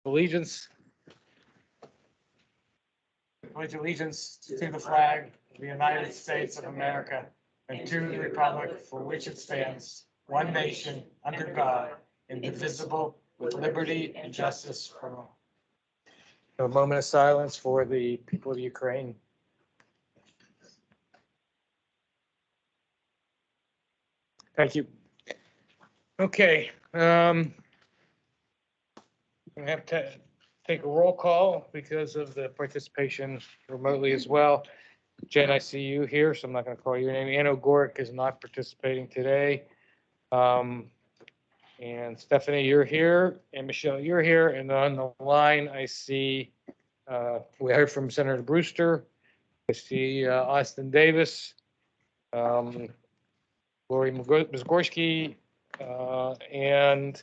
Allegiance. Pledge allegiance to the flag of the United States of America and to the republic for which it stands, one nation, under God, indivisible, with liberty and justice for all. A moment of silence for the people of Ukraine. Thank you. Okay. We have to take a roll call because of the participation remotely as well. Jen, I see you here, so I'm not going to call your name. Ann O'Gorick is not participating today. And Stephanie, you're here, and Michelle, you're here. And on the line, I see we heard from Senator Brewster. I see Austin Davis, Lori Mizgorski, and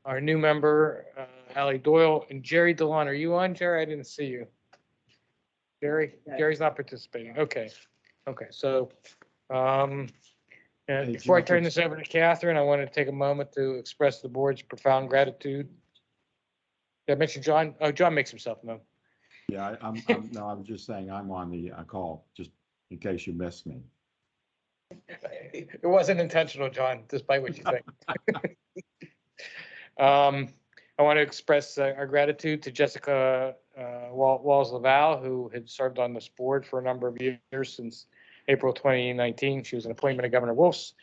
our new member, Allie Doyle, and Jerry DeLon. Are you on, Jerry? I didn't see you. Jerry's not participating. Okay. So, and before I turn this over to Catherine, I want to take a moment to express the board's profound gratitude. Did I mention John? Oh, John makes himself known. Yeah, no, I'm just saying I'm on the call, just in case you missed me. It wasn't intentional, John, despite what you think. I want to express our gratitude to Jessica Walls-Laval, who had served on this board for a number of years since April 2019. She was an appointment of Governor Wolf's.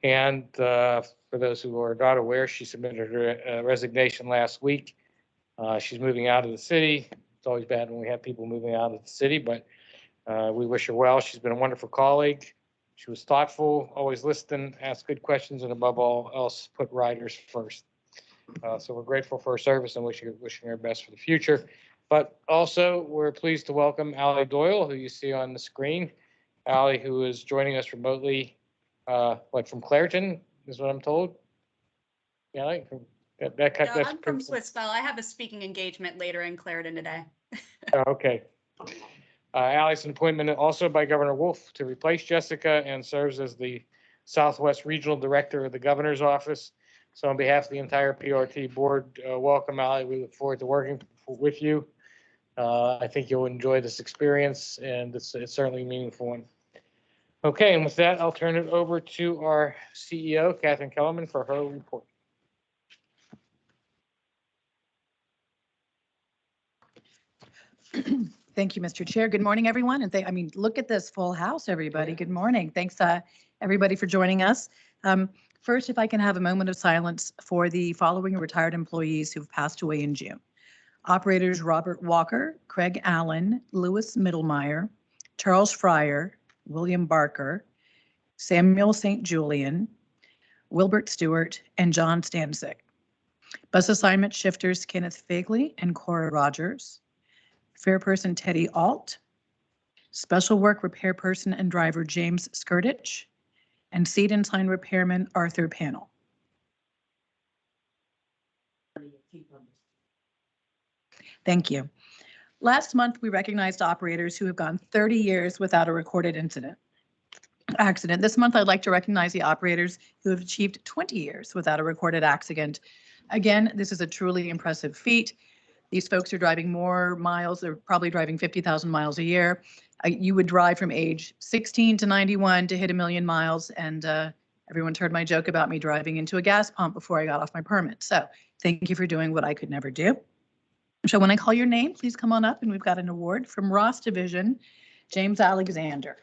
And for those who are not aware, she submitted her resignation last week. She's moving out of the city. It's always bad when we have people moving out of the city, but we wish her well. She's been a wonderful colleague. She was thoughtful, always listened, asked good questions, and above all else, put riders first. So we're grateful for her service and wishing her best for the future. But also, we're pleased to welcome Allie Doyle, who you see on the screen. Allie, who is joining us remotely, from Clairton, is what I'm told. Yeah, I'm from Swissville. I have a speaking engagement later in Clairton today. Okay. Allie's an appointment also by Governor Wolf to replace Jessica and serves as the Southwest Regional Director of the Governor's Office. So on behalf of the entire PRT board, welcome, Allie. We look forward to working with you. I think you'll enjoy this experience, and it's certainly a meaningful one. Okay, and with that, I'll turn it over to our CEO, Catherine Kellerman, for her report. Thank you, Mr. Chair. Good morning, everyone. And look at this full house, everybody. Good morning. Thanks, everybody, for joining us. First, if I can have a moment of silence for the following retired employees who've passed away in June. Operators Robert Walker, Craig Allen, Louis Middlemeyer, Charles Fryer, William Barker, Samuel St. Julian, Wilbert Stewart, and John Stanzik. Bus assignment shifters Kenneth Fagley and Cora Rogers. Fairperson Teddy Alt, Special Work Repair Person and Driver James Skirtich, and Seat and Sign Repairman Arthur Panel. Thank you. Last month, we recognized operators who have gone 30 years without a recorded accident. This month, I'd like to recognize the operators who have achieved 20 years without a recorded accident. Again, this is a truly impressive feat. These folks are driving more miles. They're probably driving 50,000 miles a year. You would drive from age 16 to 91 to hit 1 million miles. And everyone's heard my joke about me driving into a gas pump before I got off my permit. So thank you for doing what I could never do. So when I call your name, please come on up, and we've got an award from Ross Division, James Alexander.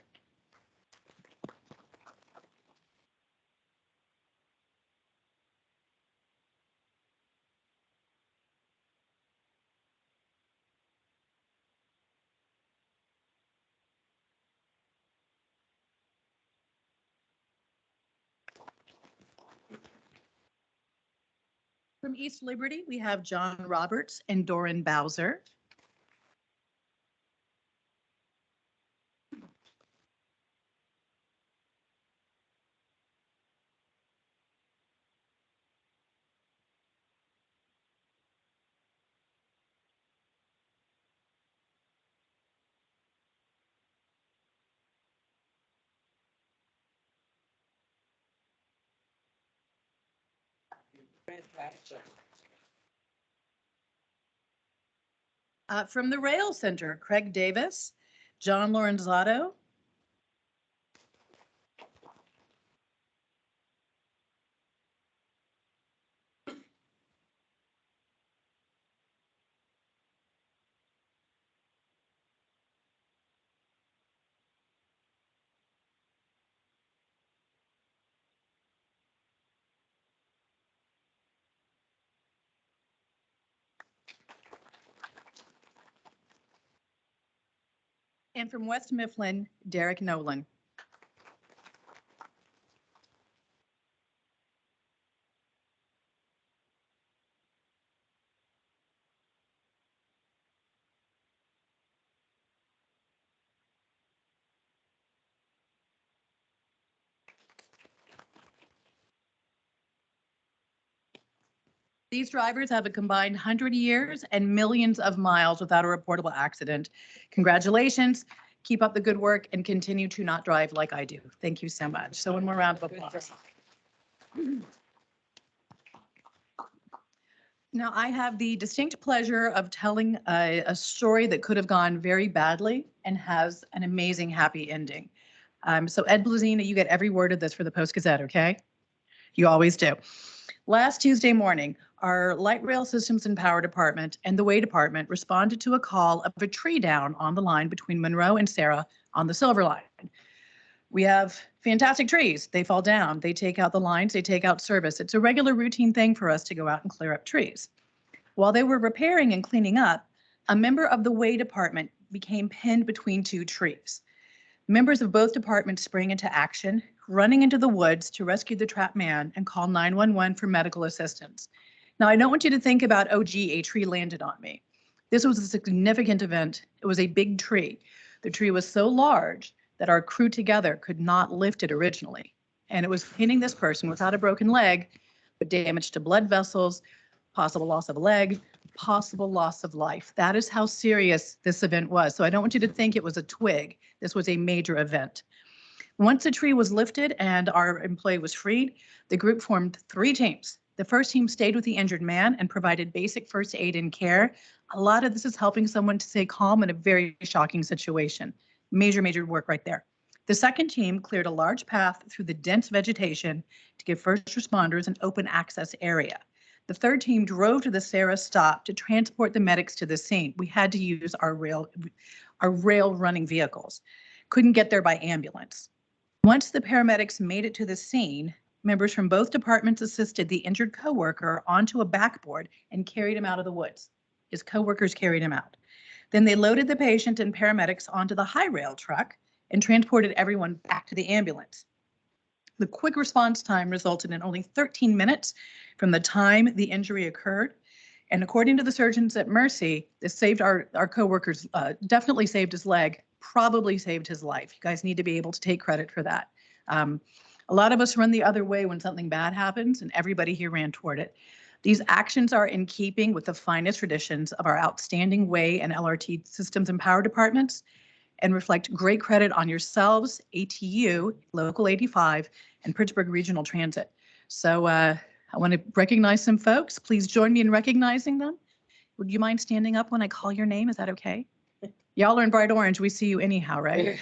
From East Liberty, we have John Roberts and Doran Bowser. From the Rail Center, Craig Davis, John Lorenzato, and from West Mifflin, Derek Nolan. These drivers have a combined 100 years and millions of miles without a reportable accident. Congratulations. Keep up the good work and continue to not drive like I do. Thank you so much. So one more round of applause. Now, I have the distinct pleasure of telling a story that could have gone very badly and has an amazing happy ending. So Ed Blazina, you get every word of this for the Post-Gazette, okay? You always do. Last Tuesday morning, our Light Rail Systems and Power Department and the Way Department responded to a call of a tree down on the line between Monroe and Sarah on the Silver Line. We have fantastic trees. They fall down. They take out the lines. They take out service. It's a regular routine thing for us to go out and clear up trees. While they were repairing and cleaning up, a member of the Way Department became pinned between two trees. Members of both departments sprang into action, running into the woods to rescue the trapped man and call 911 for medical assistance. Now, I don't want you to think about, oh, gee, a tree landed on me. This was a significant event. It was a big tree. The tree was so large that our crew together could not lift it originally. And it was hitting this person without a broken leg, but damage to blood vessels, possible loss of a leg, possible loss of life. That is how serious this event was. So I don't want you to think it was a twig. This was a major event. Once the tree was lifted and our employee was freed, the group formed 3 teams. The first team stayed with the injured man and provided basic first aid and care. A lot of this is helping someone to stay calm in a very shocking situation. Major work right there. The second team cleared a large path through the dense vegetation to give first responders an open access area. The third team drove to the Sarah stop to transport the medics to the scene. We had to use our rail running vehicles. Couldn't get there by ambulance. Once the paramedics made it to the scene, members from both departments assisted the injured coworker onto a backboard and carried him out of the woods. His coworkers carried him out. Then they loaded the patient and paramedics onto the high rail truck and transported everyone back to the ambulance. The quick response time resulted in only 13 minutes from the time the injury occurred. And according to the surgeons at Mercy, this saved our coworkers, definitely saved his leg, probably saved his life. You guys need to be able to take credit for that. A lot of us run the other way when something bad happens, and everybody here ran toward it. These actions are in keeping with the finest traditions of our outstanding Way and LRT systems and power departments and reflect great credit on yourselves, ATU, Local 85, and Pittsburgh Regional Transit. So I want to recognize some folks. Please join me in recognizing them. Would you mind standing up when I call your name? Is that okay? Y'all are in bright orange. We see you anyhow, right?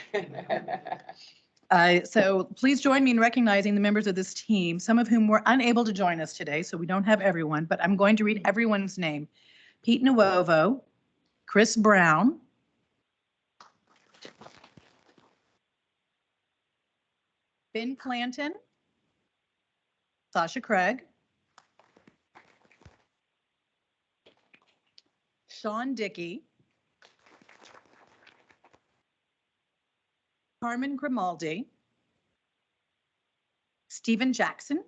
So please join me in recognizing the members of this team, some of whom were unable to join us today, so we don't have everyone, but I'm going to read everyone's name. Pete Nuovo, Chris Brown, Ben Clanton, Sasha Craig, Sean Dickey, Carmen Grimaldi, Stephen Jackson,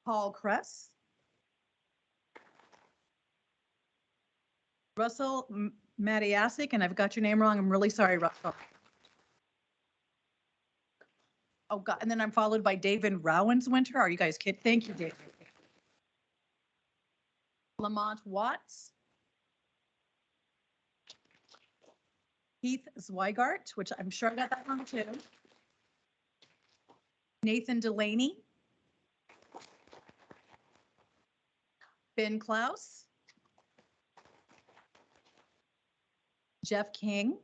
Paul Kress, Russell Matiasik, and I've got your name wrong. I'm really sorry, Russell. Oh, God. And then I'm followed by David Rowenswinter. Are you guys kidding? Thank you, David. Lamont Watts. Keith Zweigart, which I'm sure I got that wrong too. Nathan Delaney. Ben Klaus, Jeff King,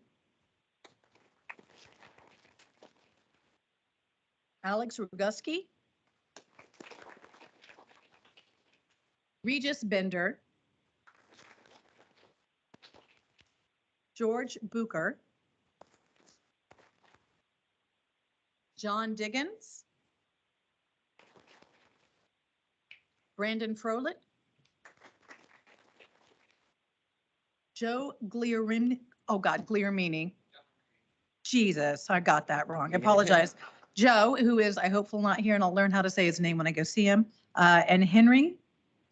Alex Roguski, Regis Bender, George Bucher, John Diggins, Brandon Froelich, Joe Glierin, oh God, Gliermini. Jesus, I got that wrong. I apologize. Joe, who is, I hope, not here, and I'll learn how to say his name when I go see him, and Henry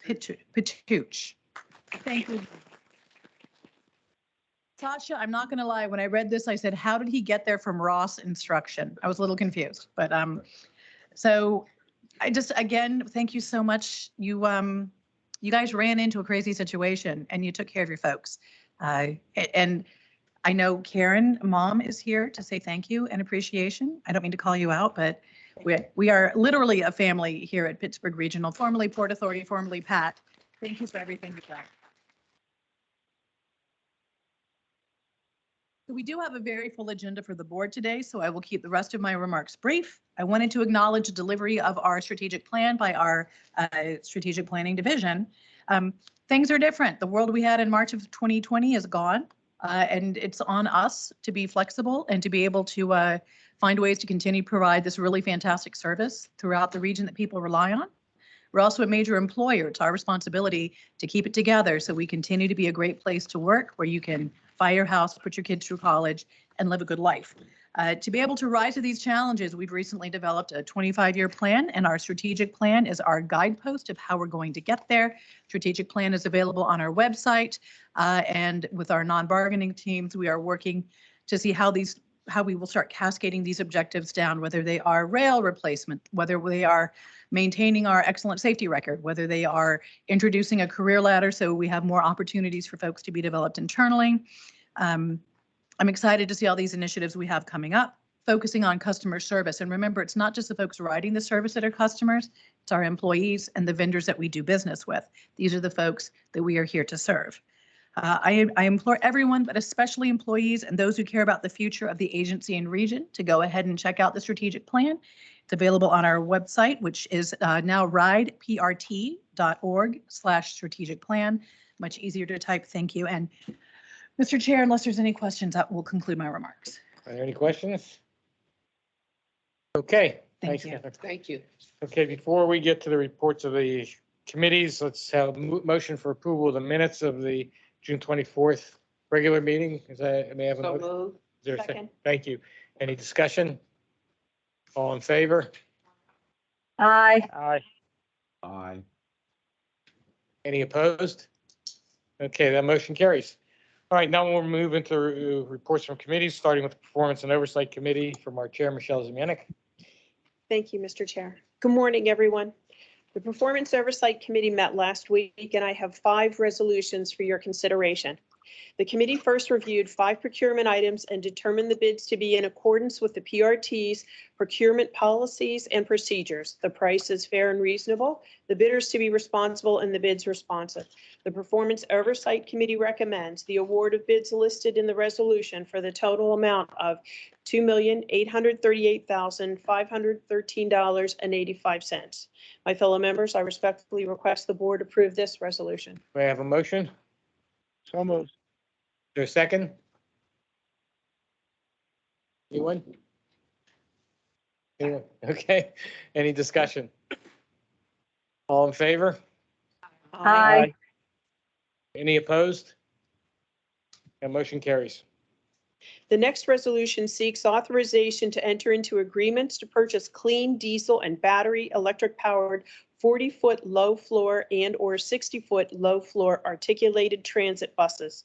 Pituch. Thank you. Tasha, I'm not going to lie. When I read this, I said, how did he get there from Ross instruction? I was a little confused, but so I just, again, thank you so much. You guys ran into a crazy situation and you took care of your folks. And I know Karen, mom, is here to say thank you and appreciation. I don't mean to call you out, but we are literally a family here at Pittsburgh Regional, formerly Port Authority, formerly PAT. Thank you for everything you've done. So we do have a very full agenda for the board today, so I will keep the rest of my remarks brief. I wanted to acknowledge the delivery of our strategic plan by our strategic planning division. Things are different. The world we had in March of 2020 is gone, and it's on us to be flexible and to be able to find ways to continue to provide this really fantastic service throughout the region that people rely on. We're also a major employer. It's our responsibility to keep it together so we continue to be a great place to work where you can buy your house, put your kids through college, and live a good life. To be able to rise to these challenges, we've recently developed a 25-year plan, and our strategic plan is our guidepost of how we're going to get there. Strategic plan is available on our website, and with our non-bargaining teams, we are working to see how we will start cascading these objectives down, whether they are rail replacement, whether they are maintaining our excellent safety record, whether they are introducing a career ladder so we have more opportunities for folks to be developed internally. I'm excited to see all these initiatives we have coming up, focusing on customer service. And remember, it's not just the folks riding the service that are customers, it's our employees and the vendors that we do business with. These are the folks that we are here to serve. I implore everyone, but especially employees and those who care about the future of the agency and region, to go ahead and check out the strategic plan. It's available on our website, which is now rideprt.org/strategic plan. Much easier to type. Thank you. And Mr. Chair, unless there's any questions, that will conclude my remarks. Are there any questions? Okay. Thank Thanks, you. Catherine. Thank you. Okay, before we get to the reports of the committees, let's have a motion for approval of the minutes of the June 24th regular meeting. May I have a So motion? moved. Is there a Second. Thank you. Any discussion? All in favor? Aye. Aye. Aye. Any opposed? Okay, that motion carries. All right, now we'll move into reports from committees, starting with the Performance and Oversight Committee from our Chair, Michelle Zimianik. Thank you, Mr. Chair. Good morning, everyone. The Performance Oversight Committee met last week, and I have 5 resolutions for your consideration. The committee first reviewed 5 procurement items and determined the bids to be in accordance with the PRT's procurement policies and procedures. The price is fair and reasonable, the bidders to be responsible, and the bids responsive. The Performance Oversight Committee recommends the award of bids listed in the resolution for the total amount of $2,838,513.85. My fellow members, I respectfully request the board approve this resolution. May I have a motion? So moved. Is there a second? Anyone? Anyone? Okay, any discussion? All in favor? Aye. Any opposed? That motion carries. The next resolution seeks authorization to enter into agreements to purchase clean diesel and battery electric powered 40-foot low floor and/or 60-foot low floor articulated transit buses.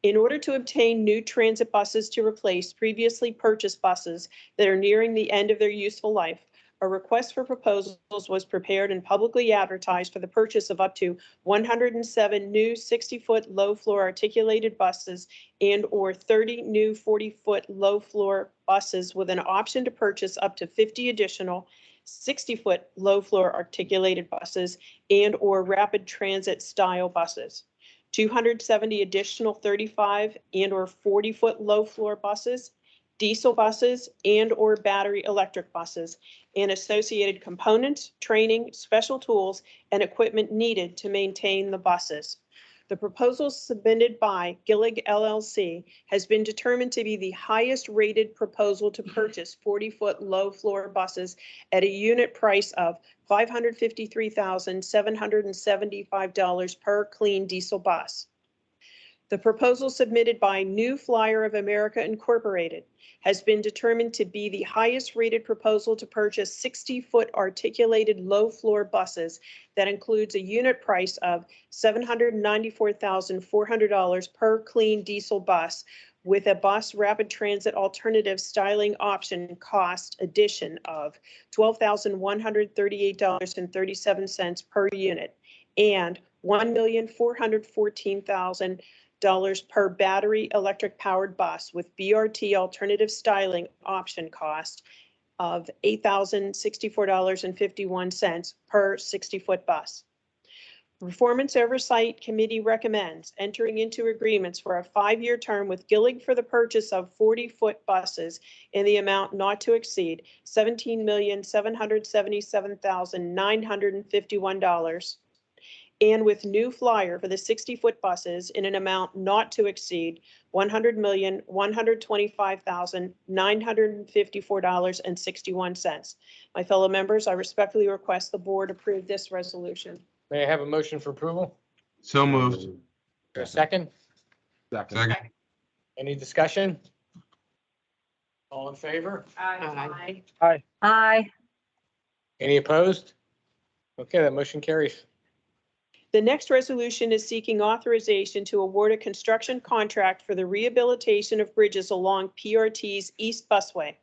In order to obtain new transit buses to replace previously purchased buses that are nearing the end of their useful life, a request for proposals was prepared and publicly advertised for the purchase of up to 107 new 60-foot low-floor articulated buses and/or 30 new 40-foot low-floor buses with an option to purchase up to 50 additional 60-foot low-floor articulated buses and/or rapid transit style buses, 270 additional 35 and/or 40-foot low-floor buses, diesel buses and/or battery electric buses, and associated components, training, special tools, and equipment needed to maintain the buses. The proposal submitted by Gillig LLC has been determined to be the highest rated proposal to purchase 40-foot low-floor buses at a unit price of $553,775 per clean diesel bus. The proposal submitted by New Flyer of America Incorporated has been determined to be the highest rated proposal to purchase 60-foot articulated low-floor buses that includes a unit price of $794,400 per clean diesel bus with a bus rapid transit alternative styling option cost addition of $12,138.37 per unit and $1,414,000 per battery electric powered bus with BRT alternative styling option cost of $8,064.51 per 60-foot bus. Performance Oversight Committee recommends entering into agreements for a 5-year term with Gillig for the purchase of 40-foot buses in the amount not to exceed $17,777,951. And with New Flyer for the 60-foot buses in an amount not to exceed $100,125,954.61. My fellow members, I respectfully request the board approve this resolution. May I have a motion for approval? So moved. Is there a second? Second. Second. Any discussion? All in favor? Aye. Aye. Any opposed? Okay, that motion carries. The next resolution is seeking authorization to award a construction contract for the rehabilitation of bridges along PRT's East Busway.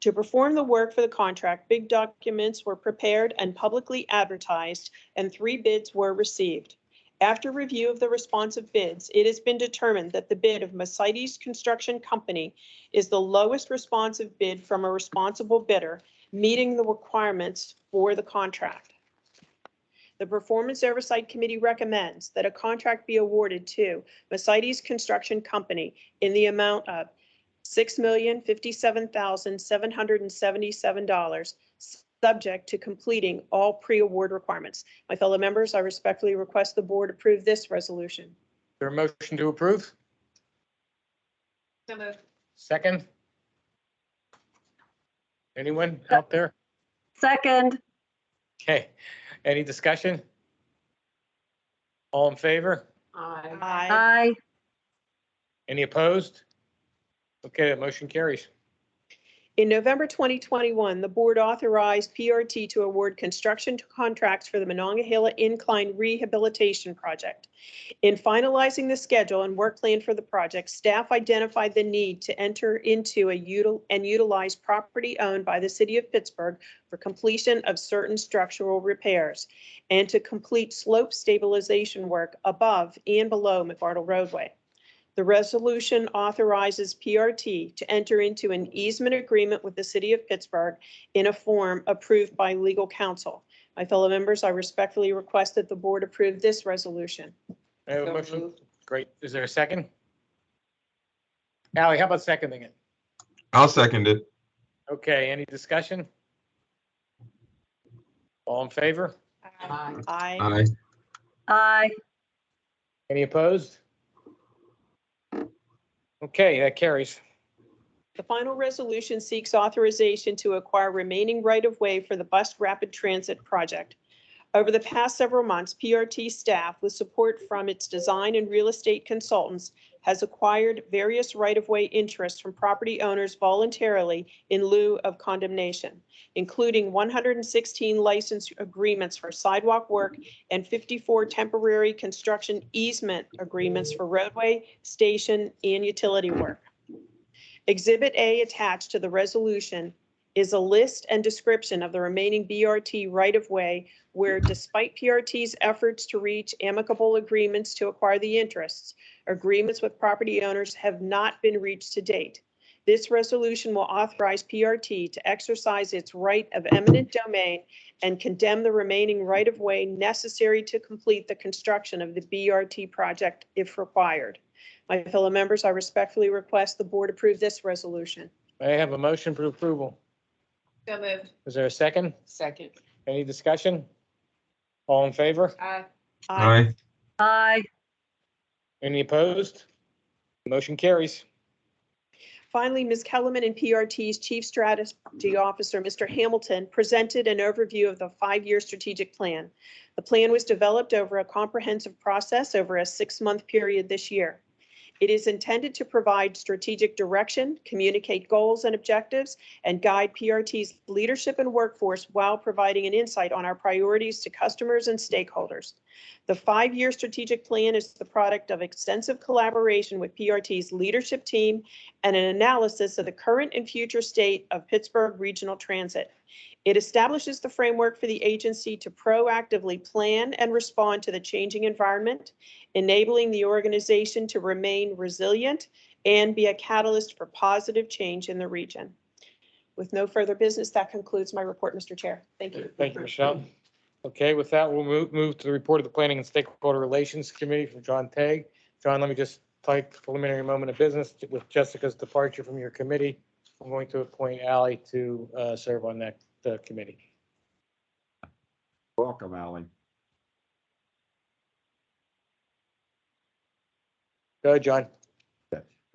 To perform the work for the contract, bid documents were prepared and publicly advertised, and 3 bids were received. After review of the responsive bids, it has been determined that the bid of Mercedes Construction Company is the lowest responsive bid from a responsible bidder, meeting the requirements for the contract. The Performance Oversight Committee recommends that a contract be awarded to Mercedes Construction Company in the amount of $6,057,777, subject to completing all pre-award requirements. My fellow members, I respectfully request the board approve this resolution. Is there a motion to approve? So moved. Second? Anyone out there? Second. Okay, any discussion? All in favor? Aye. Aye. Any opposed? Okay, that motion carries. In November 2021, the board authorized PRT to award construction contracts for the Monongahela Incline Rehabilitation Project. In finalizing the schedule and work plan for the project, staff identified the need to enter into and utilize property owned by the city of Pittsburgh for completion of certain structural repairs and to complete slope stabilization work above and below McArdle roadway. The resolution authorizes PRT to enter into an easement agreement with the city of Pittsburgh in a form approved by legal counsel. My fellow members, I respectfully request that the board approve this resolution. I have a motion. Great. Is there a second? Ally, how about seconding it? I'll second it. Okay, any discussion? All in favor? Aye. Aye. Aye. Any opposed? Okay, that carries. The final resolution seeks authorization to acquire remaining right-of-way for the bus rapid transit project. Over the past several months, PRT staff, with support from its design and real estate consultants, has acquired various right-of-way interests from property owners voluntarily in lieu of condemnation, including 116 license agreements for sidewalk work and 54 temporary construction easement agreements for roadway, station, and utility work. Exhibit A attached to the resolution is a list and description of the remaining BRT right-of-way where, despite PRT's efforts to reach amicable agreements to acquire the interests, agreements with property owners have not been reached to date. This resolution will authorize PRT to exercise its right of eminent domain and condemn the remaining right-of-way necessary to complete the construction of the BRT project if required. My fellow members, I respectfully request the board approve this resolution. May I have a motion for approval? So moved. Is there a second? Second. Any discussion? All in favor? Aye. Aye. Aye. Any opposed? Motion carries. Finally, Ms. Kellerman and PRT's Chief Strategy Officer, Mr. Hamilton, presented an overview of the 5-year strategic plan. The plan was developed over a comprehensive process over a 6-month period this year. It is intended to provide strategic direction, communicate goals and objectives, and guide PRT's leadership and workforce while providing an insight on our priorities to customers and stakeholders. The 5-year strategic plan is the product of extensive collaboration with PRT's leadership team and an analysis of the current and future state of Pittsburgh Regional Transit. It establishes the framework for the agency to proactively plan and respond to the changing environment, enabling the organization to remain resilient and be a catalyst for positive change in the region. With no further business, that concludes my report, Mr. Chair. Thank you. Thank you, Michelle. Okay, with that, we'll move to the report of the Planning and Stakeholder Relations Committee from John Tague. John, let me just take a preliminary moment of business. With Jessica's departure from your committee, I'm going to appoint Ally to serve on that committee. Welcome, Ally. Go ahead, John.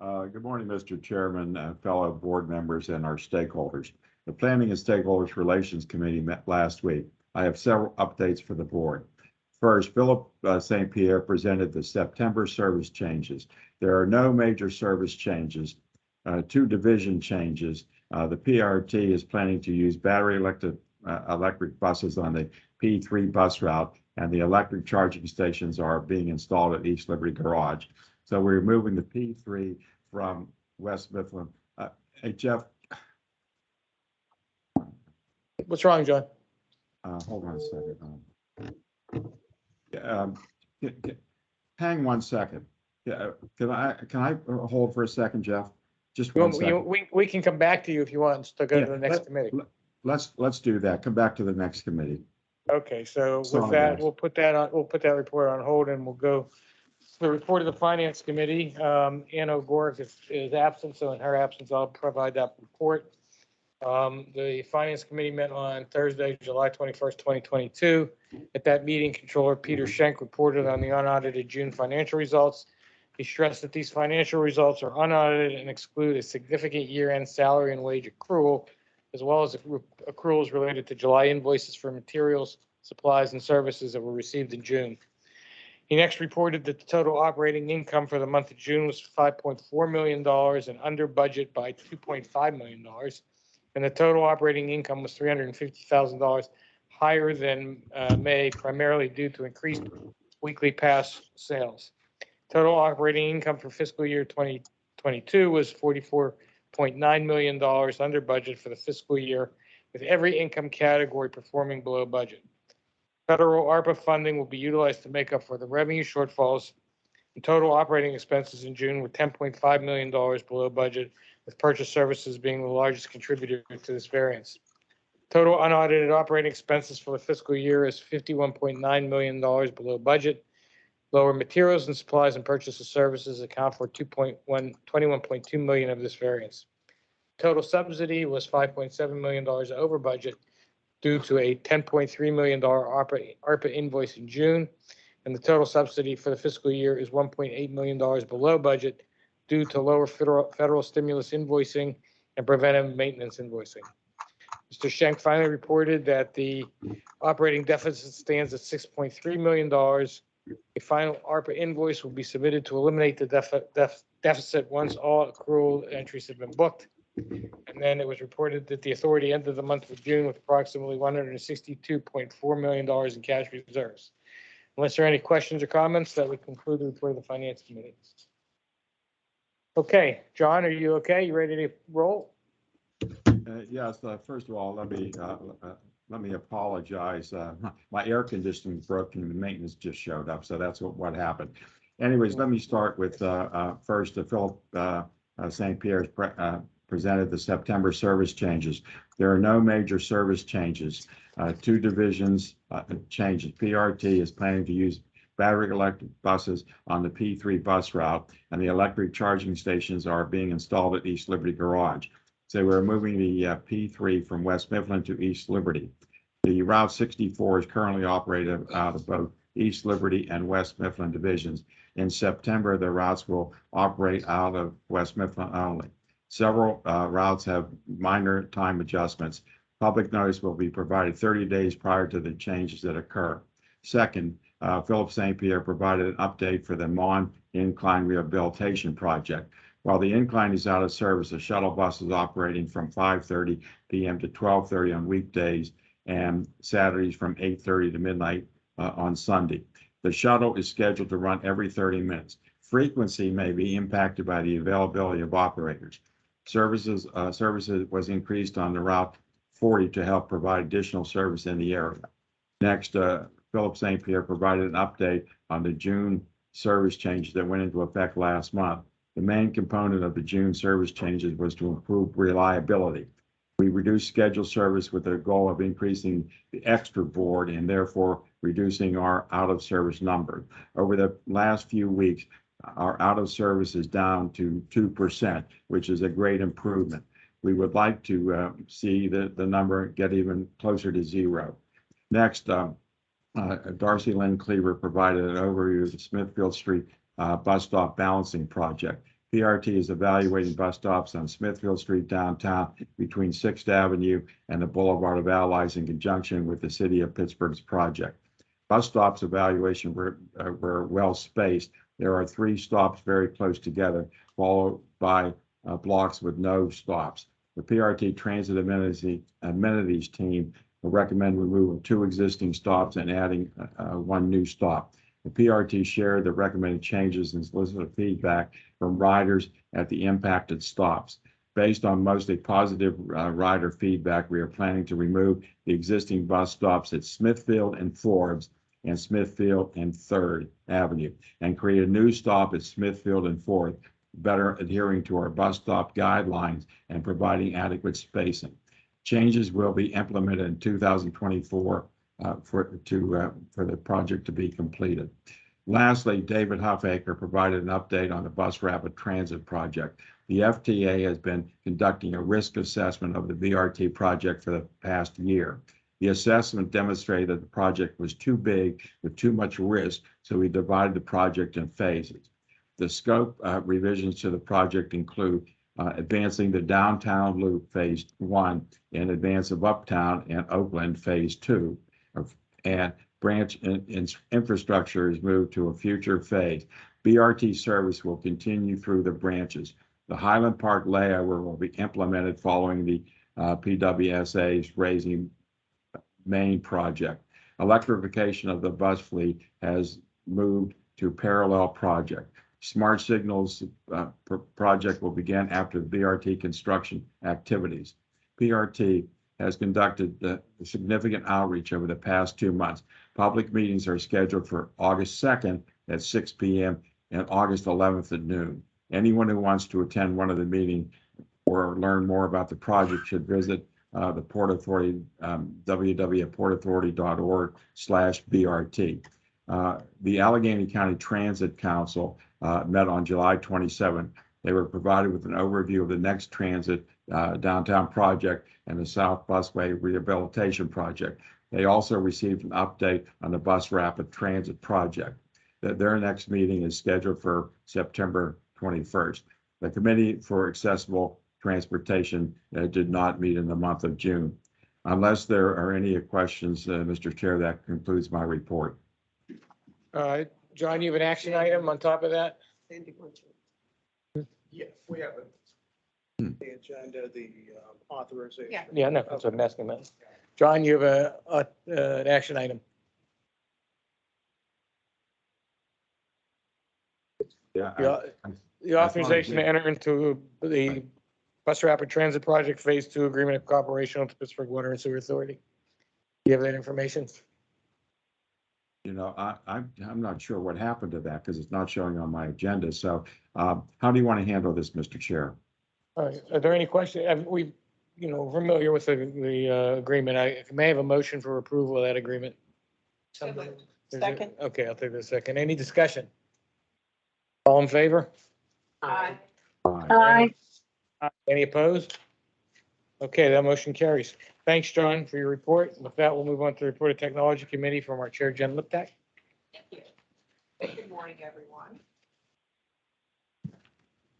Good morning, Mr. Chairman, fellow board members, and our stakeholders. The Planning and Stakeholders Relations Committee met last week. I have several updates for the board. First, Philip St. Pierre presented the September service changes. There are no major service changes, 2 division changes. The PRT is planning to use battery electric buses on the P3 bus route, and the electric charging stations are being installed at East Liberty Garage. So we're moving the P3 from West Mifflin. Hey, Jeff. What's wrong, John? Hold on a second. Hang 1 second. Can I hold for a second, Jeff? Just 1 second. We can come back to you if you want to go to the next committee. Let's do that. Come back to the next committee. Okay, so Sorry, with that, guys. we'll put that report on hold, and we'll go to the report of the Finance Committee. Ann O'Gork is absent, so in her absence, I'll provide that report. The Finance Committee met on Thursday, July 21st, 2022. At that meeting, Controller Peter Schenk reported on the unaudited June financial results. He stressed that these financial results are unaudited and exclude a significant year-end salary and wage accrual, as well as accruals related to July invoices for materials, supplies, and services that were received in June. He next reported that the total operating income for the month of June was $5.4 million and under budget by $2.5 million. And the total operating income was $350,000 higher than May, primarily due to increased weekly pass sales. Total operating income for fiscal year 2022 was $44.9 million under budget for the fiscal year, with every income category performing below budget. Federal ARPA funding will be utilized to make up for the revenue shortfalls. And total operating expenses in June were $10.5 million below budget, with purchase services being the largest contributor to this variance. Total unaudited operating expenses for the fiscal year is $51.9 million below budget. Lower materials and supplies and purchase of services account for $21.2 million of this variance. Total subsidy was $5.7 million over budget due to a $10.3 million ARPA invoice in June, and the total subsidy for the fiscal year is $1.8 million below budget due to lower federal stimulus invoicing and preventive maintenance invoicing. Mr. Schenk finally reported that the operating deficit stands at $6.3 million. A final ARPA invoice will be submitted to eliminate the deficit once all accrual entries have been booked. And then it was reported that the authority ended the month of June with approximately $162.4 million in cash reserves. Unless there are any questions or comments, that would conclude the report of the Finance Committee. Okay, John, are you okay? You ready to roll? Yes. First of all, let me apologize. My air conditioning broke and the maintenance just showed up, so that's what happened. Anyways, let me start with first Philip St. Pierre's presented the September service changes. There are no major service changes. Two divisions changes. PRT is planning to use battery electric buses on the P3 bus route, and the electric charging stations are being installed at East Liberty Garage. So we're moving the P3 from West Mifflin to East Liberty. The Route 64 is currently operated out of both East Liberty and West Mifflin divisions. In September, the routes will operate out of West Mifflin only. Several routes have minor time adjustments. Public notice will be provided 30 days prior to the changes that occur. Second, Philip St. Pierre provided an update for the Mon Incline Rehabilitation Project. While the incline is out of service, the shuttle bus is operating from 5:30 p.m. to 12:30 on weekdays and Saturdays from 8:30 to midnight on Sunday. The shuttle is scheduled to run every 30 minutes. Frequency may be impacted by the availability of operators. Services was increased on the Route 40 to help provide additional service in the area. Next, Philip St. Pierre provided an update on the June service changes that went into effect last month. The main component of the June service changes was to improve reliability. We reduced scheduled service with the goal of increasing the extra board and therefore reducing our out of service number. Over the last few weeks, our out of service is down to 2%, which is a great improvement. We would like to see the number get even closer to zero. Next, Darcy Lynn Cleaver provided an overview of the Smithfield Street bus stop balancing project. PRT is evaluating bus stops on Smithfield Street downtown between 6th Avenue and the Boulevard of Allies in conjunction with the City of Pittsburgh's project. Bus stops evaluation were well spaced. There are 3 stops very close together, followed by blocks with no stops. The PRT Transit Amenities team will recommend removing 2 existing stops and adding 1 new stop. The PRT shared the recommended changes and solicited feedback from riders at the impacted stops. Based on mostly positive rider feedback, we are planning to remove the existing bus stops at Smithfield and Forbes and Smithfield and 3rd Avenue and create a new stop at Smithfield and 4th, better adhering to our bus stop guidelines and providing adequate spacing. Changes will be implemented in 2024 for the project to be completed. Lastly, David Huffaker provided an update on the bus rapid transit project. The FTA has been conducting a risk assessment of the BRT project for the past year. The assessment demonstrated that the project was too big with too much risk, so we divided the project in phases. The scope revisions to the project include advancing the downtown loop phase 1 in advance of Uptown and Oakland phase 2. And branch infrastructure is moved to a future phase. BRT service will continue through the branches. The Highland Park layover will be implemented following the PWSA's Raising Main project. Electrification of the bus fleet has moved to parallel project. Smart Signals project will begin after the BRT construction activities. PRT has conducted significant outreach over the past 2 months. Public meetings are scheduled for August 2nd at 6 p.m. and August 11th at noon. Anyone who wants to attend one of the meetings or learn more about the project should visit the Port Authority, www.portauthority.org/BRT. The Allegheny County Transit Council met on July 27th. They were provided with an overview of the next transit downtown project and the South Busway Rehabilitation Project. They also received an update on the Bus Rapid Transit Project. Their next meeting is scheduled for September 21st. The Committee for Accessible Transportation did not meet in the month of June. Unless there are any questions, Mr. Chair, that concludes my report. John, you have an action item on top of that? Yeah, we have it. The agenda, the authorization. Yeah. Yeah, no, that's what I'm asking about. John, you have an action item. Yeah. The authorization to enter into the Bus Rapid Transit Project Phase 2 Agreement of Cooperation with the Pittsburgh Water and Sewer Authority. Do you have that information? You know, I'm not sure what happened to that because it's not showing on my agenda. So how do you want to handle this, Mr. Chair? All right, are there any questions? We, familiar with the agreement. I may have a motion for approval of that agreement. So moved. Is it- Second. Okay, I'll take the second. Any discussion? All in favor? Aye. Aye. Any opposed? Okay, that motion carries. Thanks, John, for your report. With that, we'll move on to the report of Technology Committee from our Chair, Jen Liptak. Thank you. Good morning, everyone.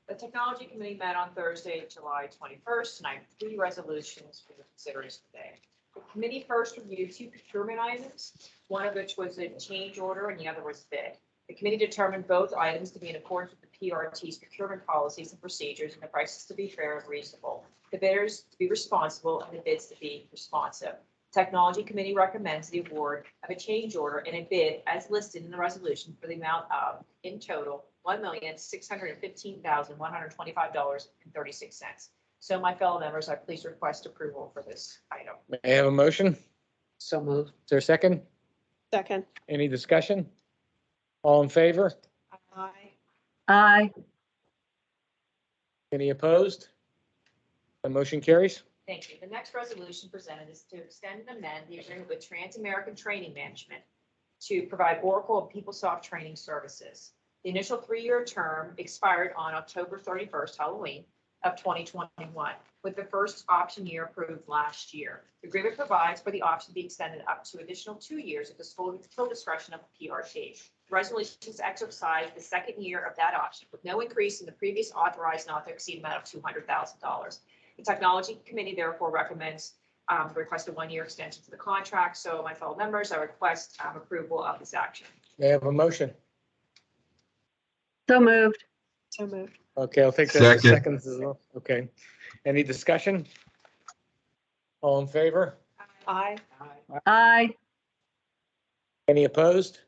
The Technology Committee met on Thursday, July 21st, and I have 3 resolutions for your consideration today. The committee first reviewed 2 procurement items, one of which was a change order and the other was bid. The committee determined both items to be in accordance with the PRT's procurement policies and procedures, and the prices to be fair and reasonable, the bidders to be responsible, and the bids to be responsive. Technology Committee recommends the award of a change order and a bid as listed in the resolution for the amount of, in total, $1,615,125.36. So my fellow members, I please request approval for this item. May I have a motion? So moved. Is there a second? Second. Any discussion? All in favor? Aye. Aye. Any opposed? The motion carries. Thank you. The next resolution presented is to extend and amend the agreement with Trans-American Training Management to provide Oracle and PeopleSoft training services. The initial 3-year term expired on October 31st, Halloween of 2021, with the first option year approved last year. The agreement provides for the option to be extended up to additional 2 years at the full discretion of the PRT. The resolutions exercise the second year of that option with no increase in the previous authorized not to exceed amount of $200,000. The Technology Committee therefore recommends request a 1-year extension to the contract. So my fellow members, I request approval of this action. May I have a motion? So moved. So moved. Okay, I'll take that as Second. seconds as well. Okay. Any discussion? All in favor? Aye. Aye. Any opposed?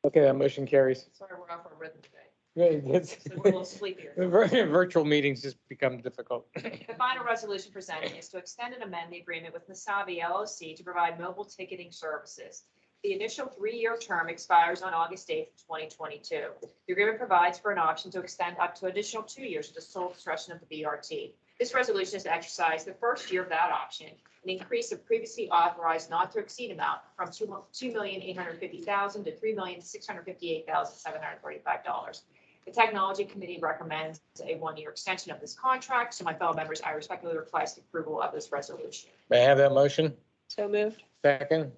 Okay, that motion carries. Sorry, we're off our rhythm today. It's- So we're a little sleepier. Virtual meetings just become difficult. The final resolution presented is to extend and amend the agreement with Misabi LLC to provide mobile ticketing services. The initial 3-year term expires on August 8th, 2022. The agreement provides for an option to extend up to additional 2 years at the sole discretion of the BRT. This resolution is to exercise the first year of that option, an increase of previously authorized not to exceed amount from $2,850,000 to $3,658,735. The Technology Committee recommends a 1-year extension of this contract. So my fellow members, I respectfully request approval of this resolution. May I have that motion? So moved. Second?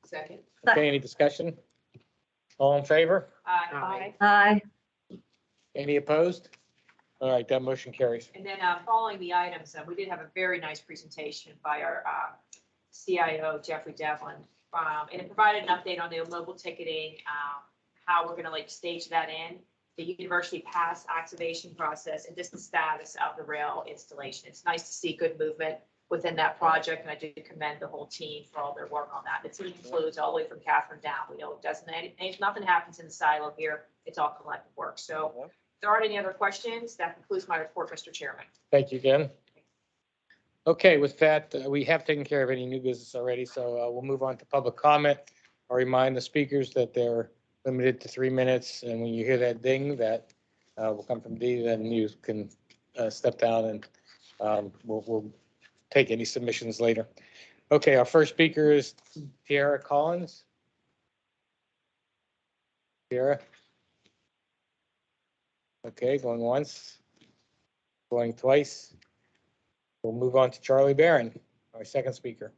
Second. Okay, any discussion? All in favor? Aye. Aye. Any opposed? All right, that motion carries. And then following the items, we did have a very nice presentation by our CIO, Jeffrey Devlin. And it provided an update on the mobile ticketing, how we're going to stage that in, the university pass activation process, and just the status of the rail installation. It's nice to see good movement within that project, and I do commend the whole team for all their work on that. The team includes all the way from Catherine down. We know it doesn't, nothing happens in the silo here. It's all collective work. So if there aren't any other questions, that concludes my report, Mr. Chairman. Thank you, Jen. Okay, with that, we have taken care of any new business already, so we'll move on to public comment. I'll remind the speakers that they're limited to 3 minutes, and when you hear that ding, that will come from Dee, then you can step down and we'll take any submissions later. Okay, our first speaker is Tiara Collins. Tiara. Okay, going once, going twice. We'll move on to Charlie Barron, our second speaker.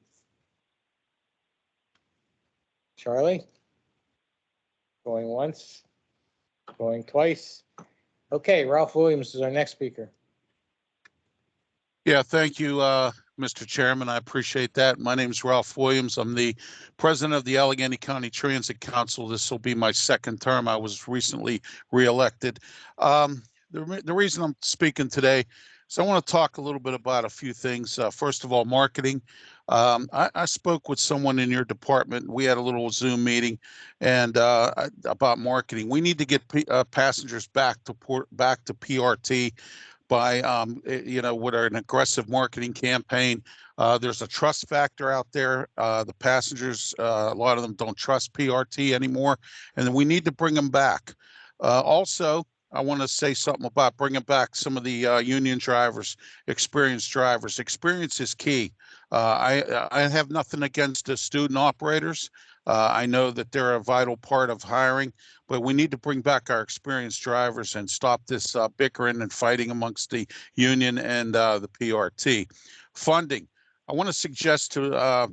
Charlie? Going once, going twice. Okay, Ralph Williams is our next speaker. Yeah, thank you, Mr. Chairman. I appreciate that. My name is Ralph Williams. I'm the president of the Allegheny County Transit Council. This will be my second term. I was recently reelected. The reason I'm speaking today is I want to talk a little bit about a few things. First of all, marketing. I spoke with someone in your department. We had a little Zoom meeting and about marketing. We need to get passengers back to PRT by with an aggressive marketing campaign. There's a trust factor out there. The passengers, a lot of them don't trust PRT anymore, and we need to bring them back. Also, I want to say something about bringing back some of the union drivers, experienced drivers. Experience is key. I have nothing against the student operators. I know that they're a vital part of hiring, but we need to bring back our experienced drivers and stop this bickering and fighting amongst the union and the PRT. Funding. I want to suggest to Mr.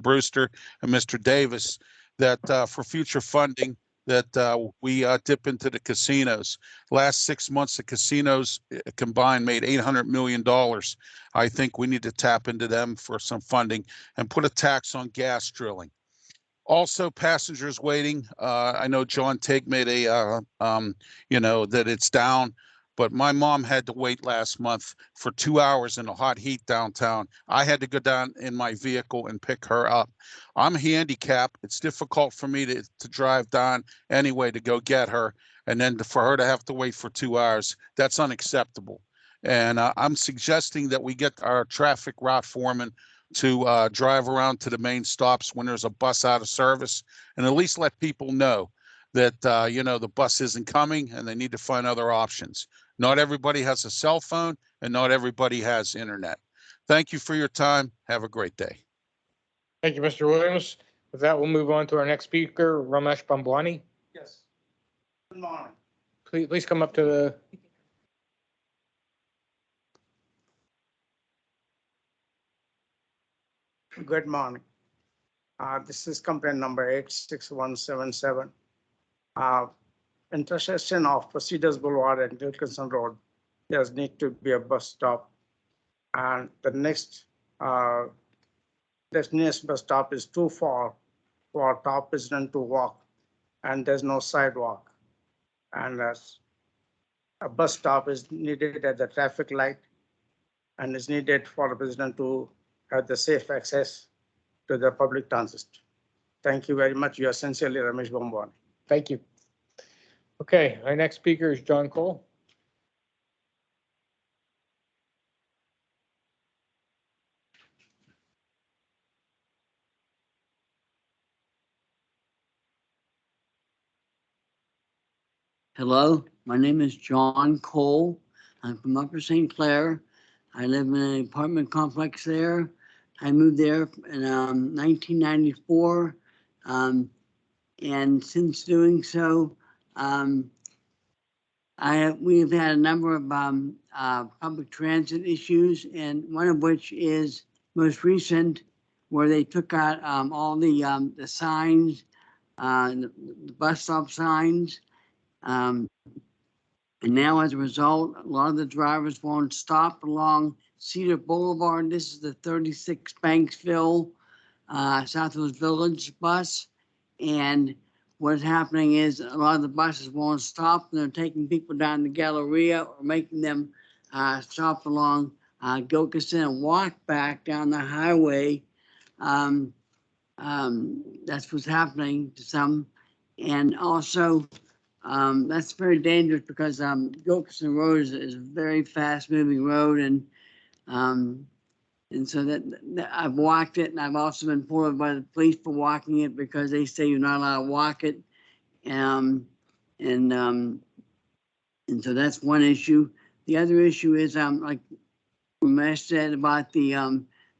Brewster and Mr. Davis that for future funding, that we dip into the casinos. Last 6 months, the casinos combined made $800 million. I think we need to tap into them for some funding and put a tax on gas drilling. Also, passengers waiting. I know John Tig made a, that it's down, but my mom had to wait last month for 2 hours in the hot heat downtown. I had to go down in my vehicle and pick her up. I'm handicapped. It's difficult for me to drive down anyway to go get her. And then for her to have to wait for 2 hours, that's unacceptable. And I'm suggesting that we get our traffic route foreman to drive around to the main stops when there's a bus out of service and at least let people know that, the bus isn't coming and they need to find other options. Not everybody has a cell phone and not everybody has internet. Thank you for your time. Have a great day. Thank you, Mr. Williams. With that, we'll move on to our next speaker, Ramesh Bambwani. Yes. Good morning. Please come up to the. Good morning. This is complaint number 86177. Intersection of Cedars Boulevard and Wilkinson Road, there's need to be a bus stop. And the next bus stop is too far for top resident to walk, and there's no sidewalk. And a bus stop is needed at the traffic light and is needed for the resident to have the safe access to the public transit. Thank you very much. You are sincerely Ramesh Bambwani. Thank you. Okay, our next speaker is John Cole. Hello, my name is John Cole. I'm from Upper St. Clair. I live in an apartment complex there. I moved there in 1994. And since doing so, we've had a number of public transit issues, and one of which is most recent, where they took out all the signs, the bus stop signs. And now as a result, a lot of the drivers won't stop along Cedar Boulevard. This is the 36 Banksville Southwest Village bus. And what's happening is a lot of the buses won't stop, and they're taking people down the Galleria or making them stop along Gilkison and walk back down the highway. That's what's happening to some. And also, that's very dangerous because Gilkison Road is a very fast-moving road, and so that I've walked it, and I've also been pulled over by the police for walking it because they say you're not allowed to walk it, and so that's one issue. The other issue is like Ramesh said about the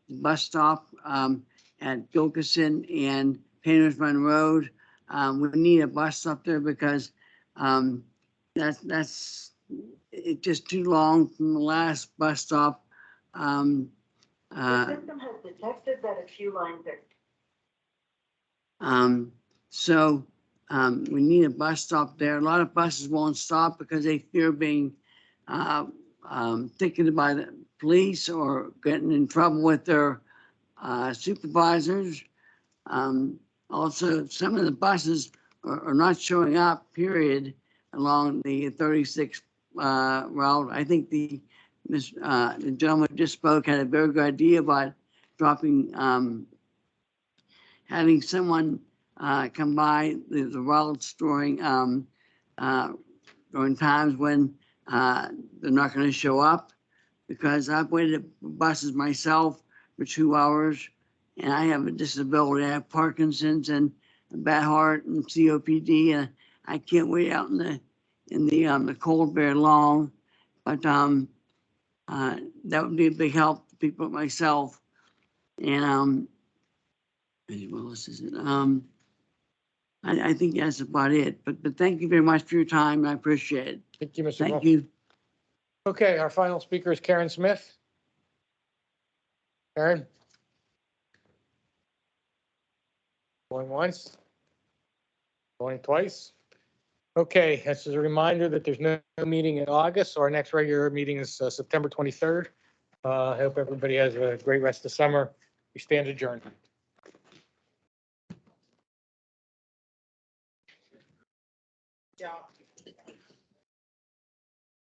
bus stop at Gilkison and Painters Run Road. We need a bus stop there because that's it's just too long from the last bus stop. The system has detected that a few lines are. We need a bus stop there. A lot of buses won't stop because they fear being ticketed by the police or getting in trouble with their supervisors. Also, some of the buses are not showing up, period, along the 36 route. I think the gentleman who just spoke had a very good idea about dropping, having someone come by the routes during times when they're not going to show up, because I've waited for buses myself for 2 hours, and I have a disability. I have Parkinson's and a bad heart and COPD, and I can't wait out in the cold very long, but that would be a big help to people like myself. And what else is it? I think that's about it. But thank you very much for your time. I appreciate it. Thank you, Mr. Thank Wolf. you. Okay, our final speaker is Karen Smith. Karen? Going once? Going twice? Okay, this is a reminder that there's no meeting in August, so our next regular meeting is September 23rd. I hope everybody has a great rest of summer. We stand adjourned. Job.